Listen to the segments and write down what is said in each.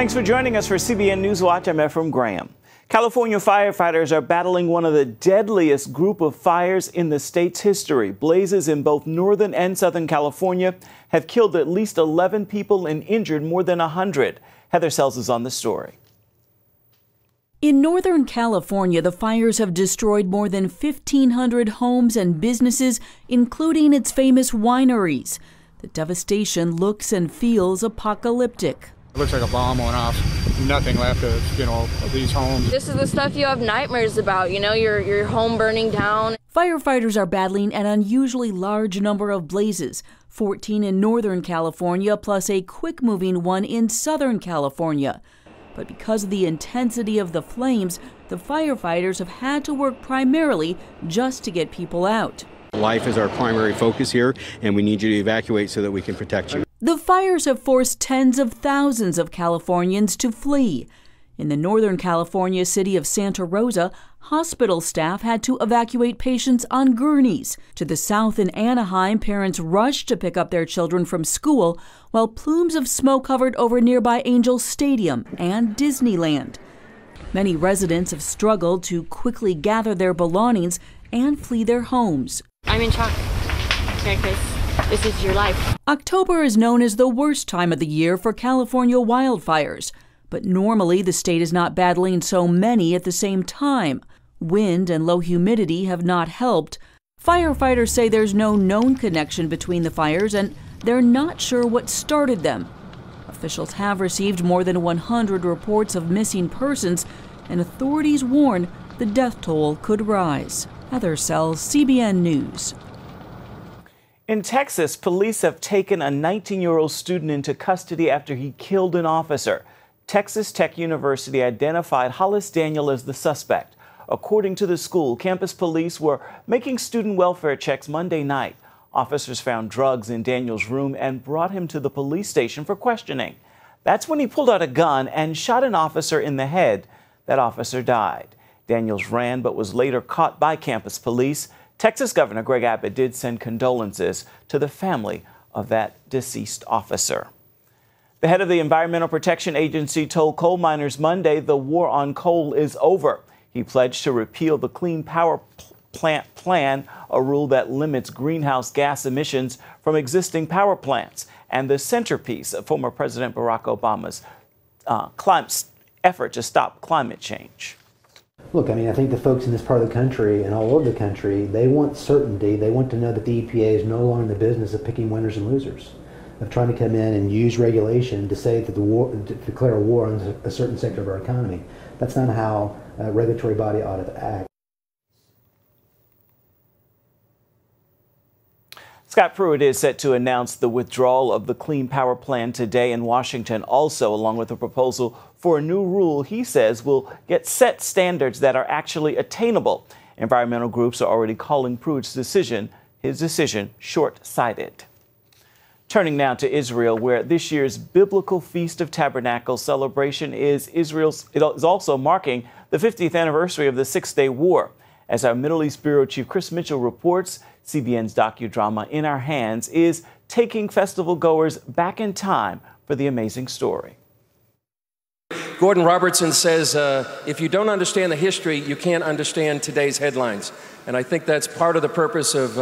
Thanks for joining us for CBN NewsWatch. I'm Ephraim Graham. California firefighters are battling one of the deadliest group of fires in the state's history. Blazes in both northern and southern California have killed at least 11 people and injured more than 100. Heather Sells is on the story. In Northern California, the fires have destroyed more than 1,500 homes and businesses, including its famous wineries. The devastation looks and feels apocalyptic. It looks like a bomb went off. Nothing left of these homes. This is the stuff you have nightmares about, your home burning down. Firefighters are battling an unusually large number of blazes, 14 in Northern California, plus a quick-moving one in Southern California. But because of the intensity of the flames, the firefighters have had to work primarily just to get people out. Life is our primary focus here, and we need you to evacuate so that we can protect you. The fires have forced tens of thousands of Californians to flee. In the Northern California city of Santa Rosa, hospital staff had to evacuate patients on gurneys. To the south in Anaheim, parents rushed to pick up their children from school, while plumes of smoke hovered over nearby Angel Stadium and Disneyland. Many residents have struggled to quickly gather their belongings and flee their homes. I'm in shock. Okay, Chris. This is your life. October is known as the worst time of the year for California wildfires. But normally the state is not battling so many at the same time. Wind and low humidity have not helped. Firefighters say there's no known connection between the fires and they're not sure what started them. Officials have received more than 100 reports of missing persons, and authorities warn the death toll could rise. Heather Sells, CBN News. In Texas, police have taken a 19-year-old student into custody after he killed an officer. Texas Tech University identified Hollis Daniel as the suspect. According to the school, campus police were making student welfare checks Monday night. Officers found drugs in Daniel's room and brought him to the police station for questioning. That's when he pulled out a gun and shot an officer in the head. That officer died. Daniels ran but was later caught by campus police. Texas Governor Greg Abbott did send condolences to the family of that deceased officer. The head of the Environmental Protection Agency told coal miners Monday the war on coal is over. He pledged to repeal the Clean Power Plant Plan, a rule that limits greenhouse gas emissions from existing power plants, and the centerpiece of former President Barack Obama's effort to stop climate change. Look, I think the folks in this part of the country and all over the country, they want certainty. They want to know that the EPA is no longer in the business of picking winners and losers, of trying to come in and use regulation to say that to declare a war on a certain sector of our economy. That's not how a regulatory body ought to act. Scott Pruitt is set to announce the withdrawal of the Clean Power Plan today in Washington, also along with a proposal for a new rule he says will set standards that are actually attainable. Environmental groups are already calling Pruitt's decision, short-sighted. Turning now to Israel, where this year's biblical Feast of Tabernacles celebration is also marking the 50th anniversary of the Six-Day War. As our Middle East Bureau Chief Chris Mitchell reports, CBN's docudrama In Our Hands is taking festival goers back in time for the amazing story. Gordon Robertson says, if you don't understand the history, you can't understand today's headlines. And I think that's part of the purpose of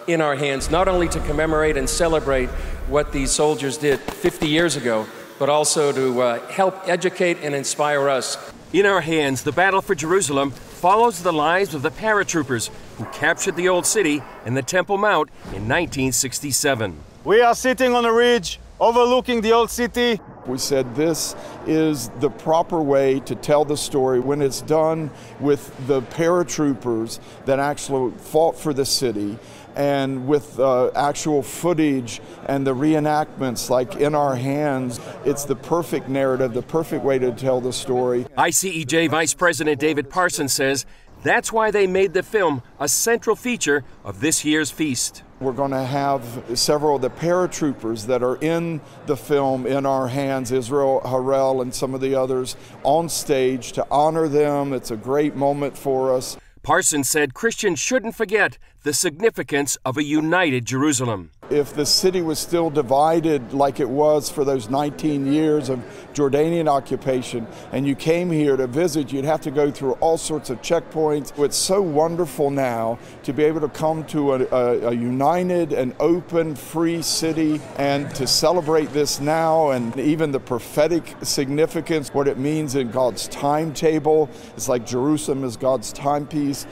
In Our Hands, not only to commemorate and celebrate what these soldiers did 50 years ago, but also to help educate and inspire us. In Our Hands, the battle for Jerusalem follows the lives of the paratroopers who captured the Old City and the Temple Mount in 1967. We are sitting on a ridge overlooking the Old City. We said this is the proper way to tell the story when it's done with the paratroopers that actually fought for the city, and with actual footage and the reenactments like In Our Hands. It's the perfect narrative, the perfect way to tell the story. ICEJ Vice President David Parsons says that's why they made the film a central feature of this year's feast. We're going to have several of the paratroopers that are in the film In Our Hands, Israel Harel and some of the others, on stage to honor them. It's a great moment for us. Parsons said Christians shouldn't forget the significance of a united Jerusalem. If the city was still divided like it was for those 19 years of Jordanian occupation, and you came here to visit, you'd have to go through all sorts of checkpoints. It's so wonderful now to be able to come to a united and open, free city, and to celebrate this now, and even the prophetic significance, what it means in God's timetable. It's like Jerusalem is God's timepiece.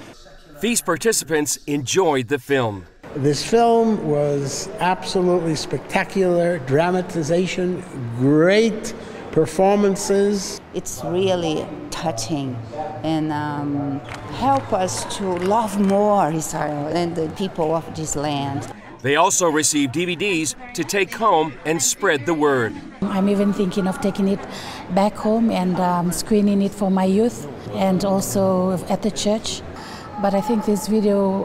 Feast participants enjoyed the film. This film was absolutely spectacular, dramatization, great performances. It's really touching and help us to love more Israel and the people of this land. They also received DVDs to take home and spread the word. I'm even thinking of taking it back home and screening it for my youth and also at the church. But I think this video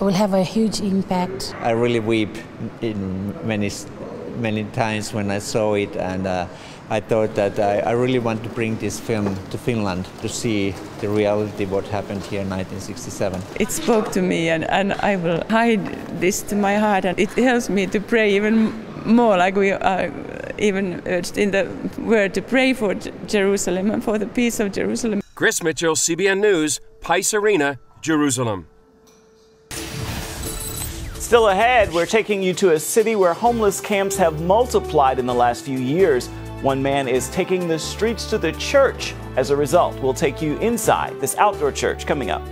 will have a huge impact. I really weep in many times when I saw it, and I thought that I really want to bring this film to Finland to see the reality what happened here in 1967. It spoke to me, and I will hide this to my heart, and it helps me to pray even more, like we are even urged in the word to pray for Jerusalem and for the peace of Jerusalem. Chris Mitchell, CBN News, Pice Arena, Jerusalem. Still ahead, we're taking you to a city where homeless camps have multiplied in the last few years. One man is taking the streets to the church. As a result, we'll take you inside this outdoor church coming up.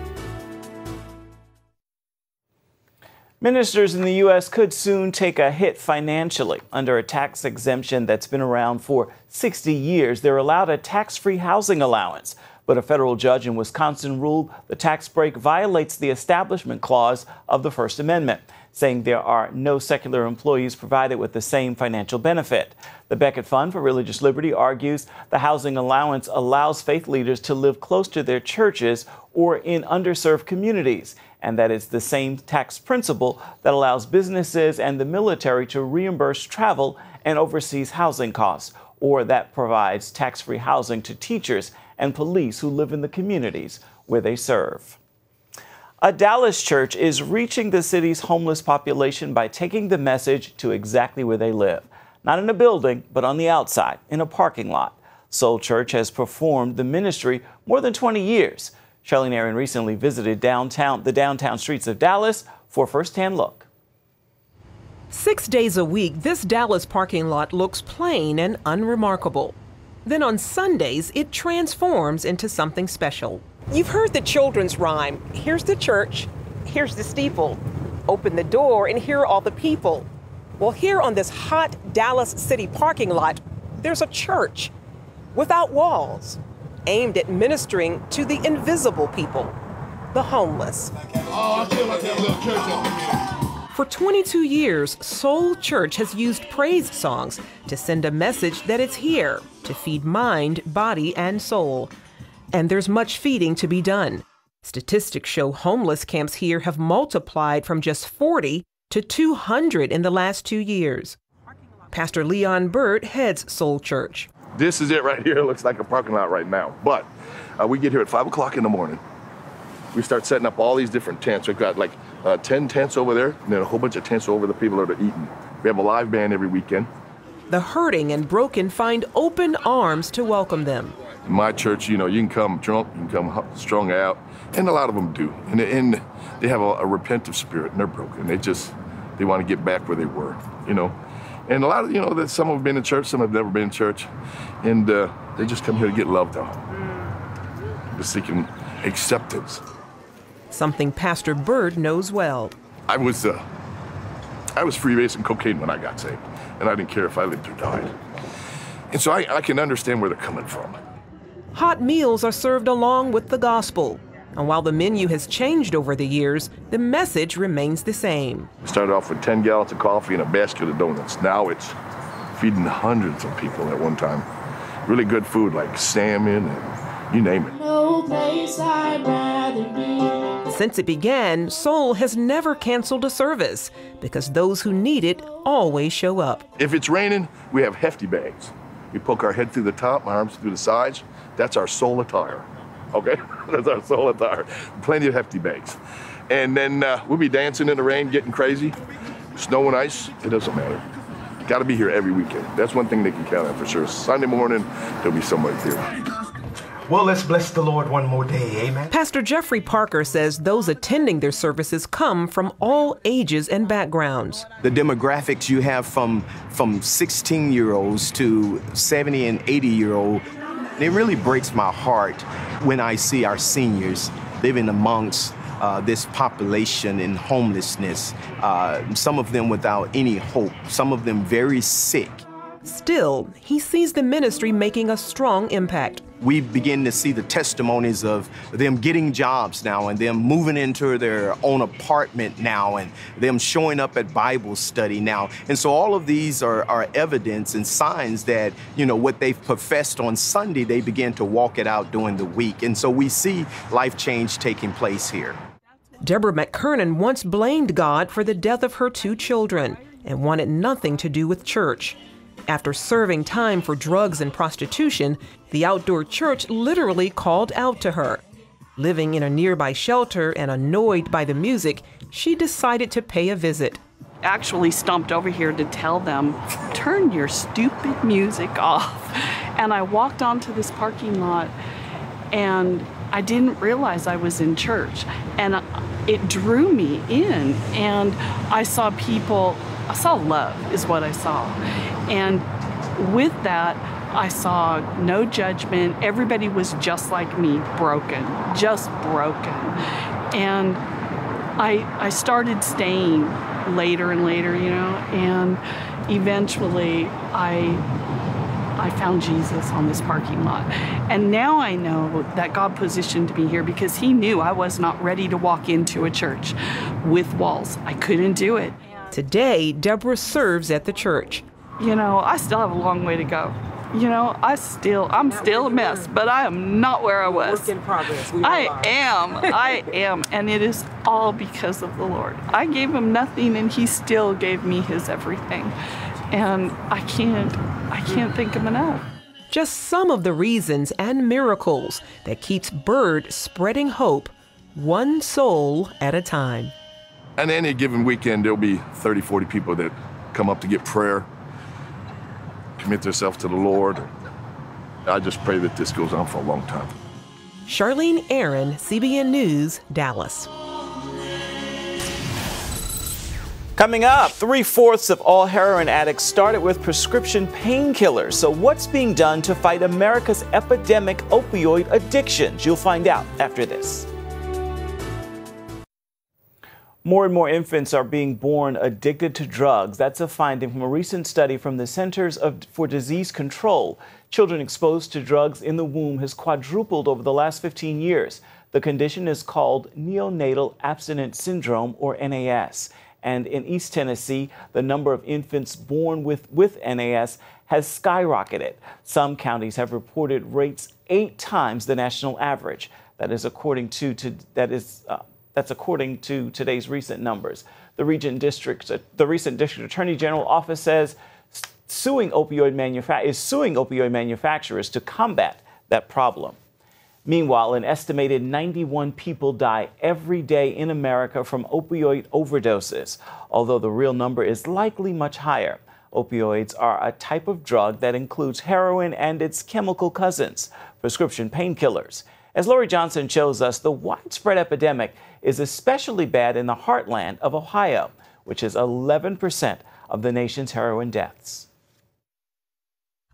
Ministers in the U.S. could soon take a hit financially. Under a tax exemption that's been around for 60 years, they're allowed a tax-free housing allowance. But a federal judge in Wisconsin ruled the tax break violates the Establishment Clause of the First Amendment, saying there are no secular employees provided with the same financial benefit. The Becket Fund for Religious Liberty argues the housing allowance allows faith leaders to live close to their churches or in underserved communities, and that is the same tax principle that allows businesses and the military to reimburse travel and overseas housing costs, or that provides tax-free housing to teachers and police who live in the communities where they serve. A Dallas church is reaching the city's homeless population by taking the message to exactly where they live. Not in a building, but on the outside, in a parking lot. Soul Church has performed the ministry more than 20 years. Charlene Aaron recently visited the downtown streets of Dallas for a first-hand look. 6 days a week, this Dallas parking lot looks plain and unremarkable. Then on Sundays, it transforms into something special. You've heard the children's rhyme, here's the church, here's the steeple. Open the door and here are all the people. Well, here on this hot Dallas city parking lot, there's a church without walls, aimed at ministering to the invisible people, the homeless. Oh, I feel like that little church up in here. For 22 years, Soul Church has used praise songs to send a message that it's here to feed mind, body, and soul. And there's much feeding to be done. Statistics show homeless camps here have multiplied from just 40 to 200 in the last 2 years. Pastor Leon Burt heads Soul Church. This is it right here. It looks like a parking lot right now. But we get here at 5 o'clock in the morning. We start setting up all these different tents. We've got like 10 tents over there, and then a whole bunch of tents over the people that are eating. We have a live band every weekend. The hurting and broken find open arms to welcome them. In my church, you can come drunk, you can come strung out, and a lot of them do. And they have a repentant spirit, and they're broken. They want to get back where they were, And a lot of, some have been in church, some have never been in church, and they just come here to get loved on. They're seeking acceptance. Something Pastor Bird knows well. I was freebasing cocaine when I got saved, and I didn't care if I lived or died. And so I can understand where they're coming from. Hot meals are served along with the gospel. And while the menu has changed over the years, the message remains the same. We started off with 10 gallons of coffee and a basket of donuts. Now it's feeding hundreds of people at one time. Really good food like salmon and you name it. No place I'd rather be. Since it began, Soul has never canceled a service because those who need it always show up. If it's raining, we have hefty bags. We poke our head through the top, my arms through the sides. That's our soul attire, okay? That's our soul attire. Plenty of hefty bags. And then we'll be dancing in the rain, getting crazy. Snow and ice, it doesn't matter. Got to be here every weekend. That's one thing they can count on for sure. Sunday morning, there'll be somebody here. Well, let's bless the Lord one more day, amen. Pastor Jeffrey Parker says those attending their services come from all ages and backgrounds. The demographics you have from 16-year-olds to 70 and 80-year-old, it really breaks my heart when I see our seniors living amongst this population in homelessness, some of them without any hope, some of them very sick. Still, he sees the ministry making a strong impact. We begin to see the testimonies of them getting jobs now and them moving into their own apartment now and them showing up at Bible study now. And so all of these are evidence and signs that, you know, what they've professed on Sunday, they begin to walk it out during the week. And so we see life change taking place here. Deborah McKernan once blamed God for the death of her 2 children and wanted nothing to do with church. After serving time for drugs and prostitution, the outdoor church literally called out to her. Living in a nearby shelter and annoyed by the music, she decided to pay a visit. Actually stomped over here to tell them, turn your stupid music off. And I walked onto this parking lot and I didn't realize I was in church. And it drew me in and I saw people, I saw love is what I saw. And with that, I saw no judgment. Everybody was just like me, broken, just broken. And I started staying later and later, you know, and eventually I found Jesus on this parking lot. And now I know that God positioned me here because he knew I was not ready to walk into a church with walls. I couldn't do it. Today, Deborah serves at the church. You know, I still have a long way to go. You know, I'm still a mess, but I am not where I was. Work in progress. I am, and it is all because of the Lord. I gave him nothing, and he still gave me his everything, and I can't thank him enough. Just some of the reasons and miracles that keeps Bird spreading hope, one soul at a time. And any given weekend, there'll be 30, 40 people that come up to get prayer, commit themselves to the Lord. I just pray that this goes on for a long time. Charlene Aaron, CBN News, Dallas. Coming up, 3/4 of all heroin addicts started with prescription painkillers. So what's being done to fight America's epidemic opioid addictions? You'll find out after this. More and more infants are being born addicted to drugs. That's a finding from a recent study from the Centers for Disease Control. Children exposed to drugs in the womb has quadrupled over the last 15 years. The condition is called neonatal abstinence syndrome, or NAS. And in East Tennessee, the number of infants born with NAS has skyrocketed. Some counties have reported rates 8 times the national average. That's according to today's recent numbers. The recent District Attorney General office says is suing opioid manufacturers to combat that problem. Meanwhile, an estimated 91 people die every day in America from opioid overdoses, although the real number is likely much higher. Opioids are a type of drug that includes heroin and its chemical cousins, prescription painkillers. As Lori Johnson shows us, the widespread epidemic is especially bad in the heartland of Ohio, which is 11% of the nation's heroin deaths.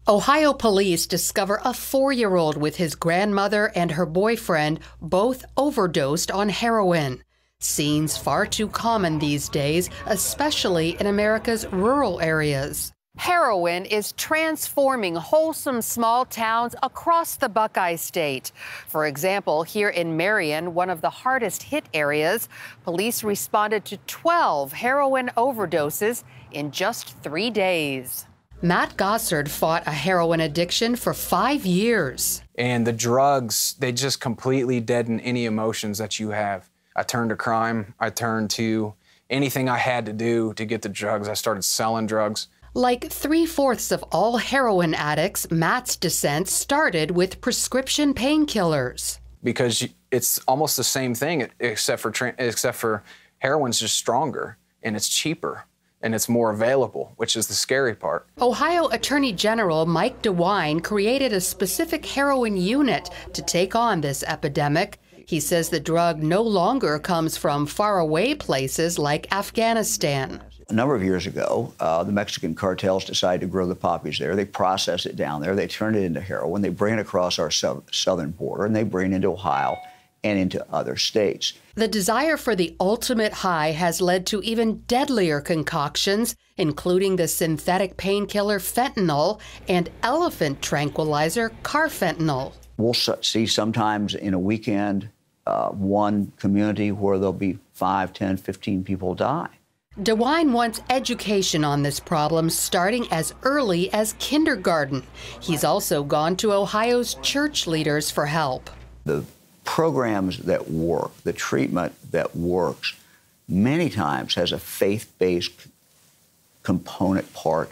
Ohio police discover a 4-year-old with his grandmother and her boyfriend both overdosed on heroin. Scenes far too common these days, especially in America's rural areas. Heroin is transforming wholesome small towns across the Buckeye State. For example, here in Marion, one of the hardest hit areas, police responded to 12 heroin overdoses in just 3 days. Matt Gossard fought a heroin addiction for 5 years. And the drugs, they just completely deaden any emotions that you have. I turned to crime. I turned to anything I had to do to get the drugs. I started selling drugs. Like 3/4 of all heroin addicts, Matt's descent started with prescription painkillers. Because it's almost the same thing, except for heroin's just stronger and it's cheaper and it's more available, which is the scary part. Ohio Attorney General Mike DeWine created a specific heroin unit to take on this epidemic. He says the drug no longer comes from faraway places like Afghanistan. A number of years ago, the Mexican cartels decided to grow the poppies there. They process it down there. They turn it into heroin. They bring it across our southern border, and they bring it into Ohio and into other states. The desire for the ultimate high has led to even deadlier concoctions, including the synthetic painkiller fentanyl and elephant tranquilizer carfentanil. We'll see sometimes in a weekend one community where there'll be 5, 10, 15 people die. DeWine wants education on this problem starting as early as kindergarten. He's also gone to Ohio's church leaders for help. The programs that work, the treatment that works, many times has a faith-based component part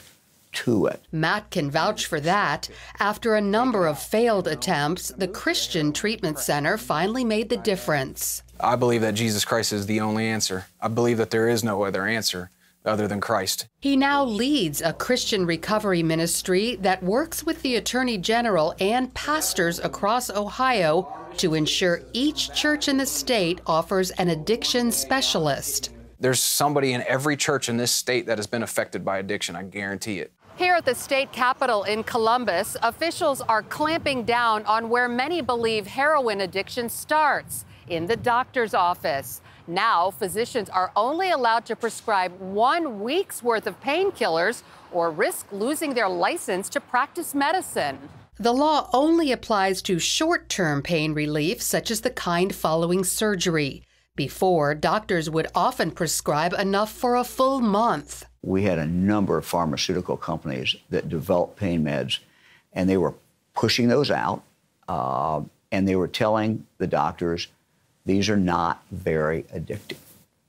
to it. Matt can vouch for that. After a number of failed attempts, the Christian Treatment Center finally made the difference. I believe that Jesus Christ is the only answer. I believe that there is no other answer other than Christ. He now leads a Christian recovery ministry that works with the Attorney General and pastors across Ohio to ensure each church in the state offers an addiction specialist. There's somebody in every church in this state that has been affected by addiction, I guarantee it. Here at the state capitol in Columbus, officials are clamping down on where many believe heroin addiction starts, in the doctor's office. Now, physicians are only allowed to prescribe 1 week's worth of painkillers or risk losing their license to practice medicine. The law only applies to short-term pain relief, such as the kind following surgery. Before, doctors would often prescribe enough for a full month. We had a number of pharmaceutical companies that developed pain meds, and they were pushing those out, and they were telling the doctors, these are not very addictive.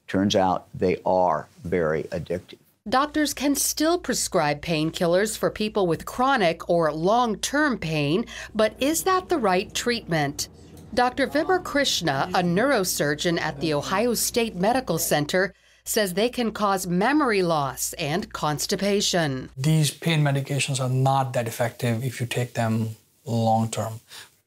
Turns out they are very addictive. Doctors can still prescribe painkillers for people with chronic or long-term pain, but is that the right treatment? Dr. Vibhor Krishna, a neurosurgeon at the Ohio State Medical Center, says they can cause memory loss and constipation. These pain medications are not that effective if you take them long-term.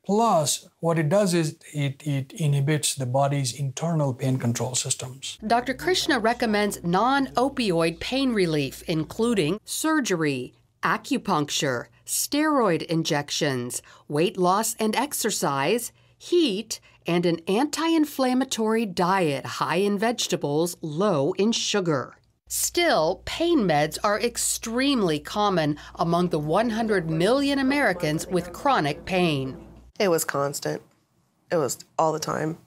Plus, what it does is it inhibits the body's internal pain control systems. Dr. Krishna recommends non-opioid pain relief, including surgery, acupuncture, steroid injections, weight loss and exercise, heat, and an anti-inflammatory diet high in vegetables, low in sugar. Still, pain meds are extremely common among the 100 million Americans with chronic pain. It was constant. It was all the time.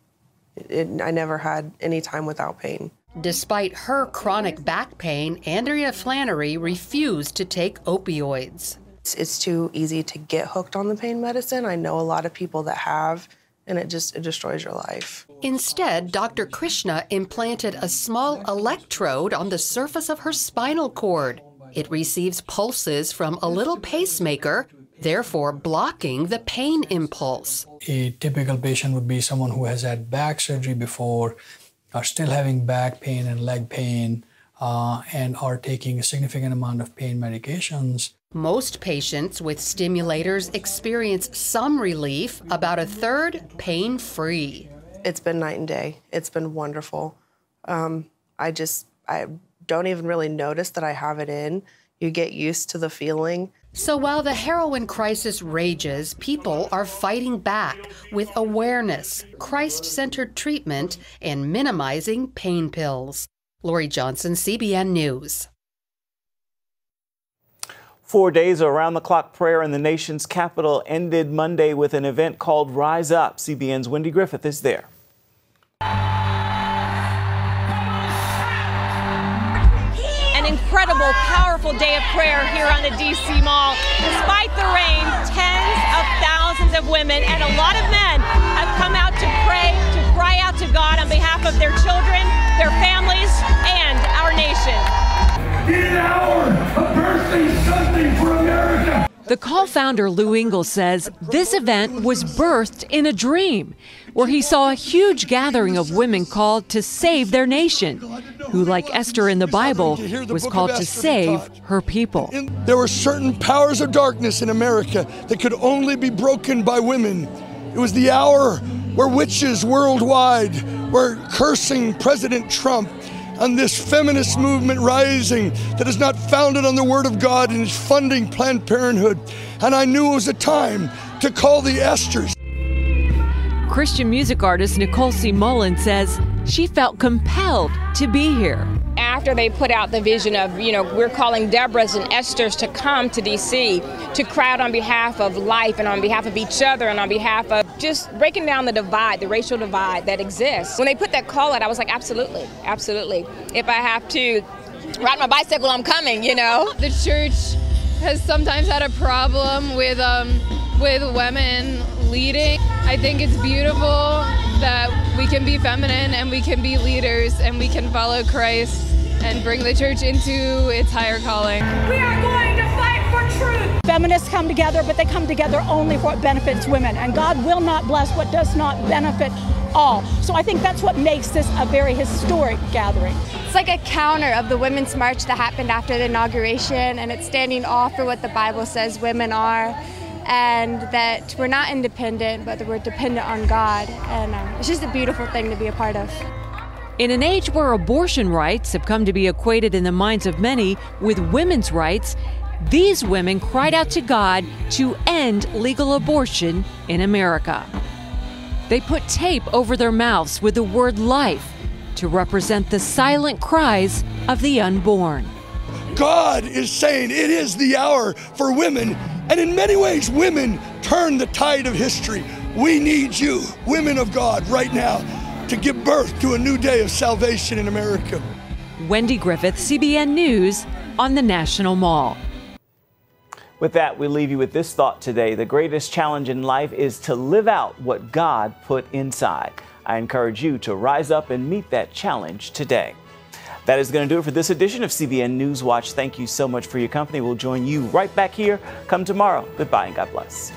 I never had any time without pain. Despite her chronic back pain, Andrea Flannery refused to take opioids. It's too easy to get hooked on the pain medicine. I know a lot of people that have, and it destroys your life. Instead, Dr. Krishna implanted a small electrode on the surface of her spinal cord. It receives pulses from a little pacemaker, therefore blocking the pain impulse. A typical patient would be someone who has had back surgery before, are still having back pain and leg pain, and are taking a significant amount of pain medications. Most patients with stimulators experience some relief, about a third pain-free. It's been night and day. It's been wonderful. I don't even really notice that I have it in. You get used to the feeling. So while the heroin crisis rages, people are fighting back with awareness, Christ-centered treatment, and minimizing pain pills. Lori Johnson, CBN News. 4 days of around-the-clock prayer in the nation's capital ended Monday with an event called Rise Up. CBN's Wendy Griffith is there. An incredible, powerful day of prayer here on the D.C. Mall. Despite the rain, tens of thousands of women and a lot of men have come out to pray, to cry out to God on behalf of their children, their families, and our nation. In an hour of birthing something for America. The call founder, Lou Engle, says this event was birthed in a dream where he saw a huge gathering of women called to save their nation, who, like Esther in the Bible, was called to save her people. There were certain powers of darkness in America that could only be broken by women. It was the hour where witches worldwide were cursing President Trump, and this feminist movement rising that is not founded on the Word of God and is funding Planned Parenthood. And I knew it was a time to call the Esthers. Christian music artist Nicole C. Mullen says she felt compelled to be here. After they put out the vision of, we're calling Deborahs and Esthers to come to D.C. to cry out on behalf of life and on behalf of each other and on behalf of just breaking down the divide, the racial divide that exists. When they put that call out, I was like, absolutely, absolutely. If I have to ride my bicycle, I'm coming, The church has sometimes had a problem with women leading. I think it's beautiful that we can be feminine and we can be leaders and we can follow Christ and bring the church into its higher calling. We are going to fight for truth. Feminists come together, but they come together only for what benefits women, and God will not bless what does not benefit all. So I think that's what makes this a very historic gathering. It's like a counter of the Women's March that happened after the inauguration, and it's standing off for what the Bible says women are, and that we're not independent, but that we're dependent on God. And it's just a beautiful thing to be a part of. In an age where abortion rights have come to be equated in the minds of many with women's rights, these women cried out to God to end legal abortion in America. They put tape over their mouths with the word life to represent the silent cries of the unborn. God is saying it is the hour for women, and in many ways, women turn the tide of history. We need you, women of God, right now, to give birth to a new day of salvation in America. Wendy Griffith, CBN News on the National Mall. With that, we leave you with this thought today. The greatest challenge in life is to live out what God put inside. I encourage you to rise up and meet that challenge today. That is going to do it for this edition of CBN News Watch. Thank you so much for your company. We'll join you right back here come tomorrow. Goodbye and God bless.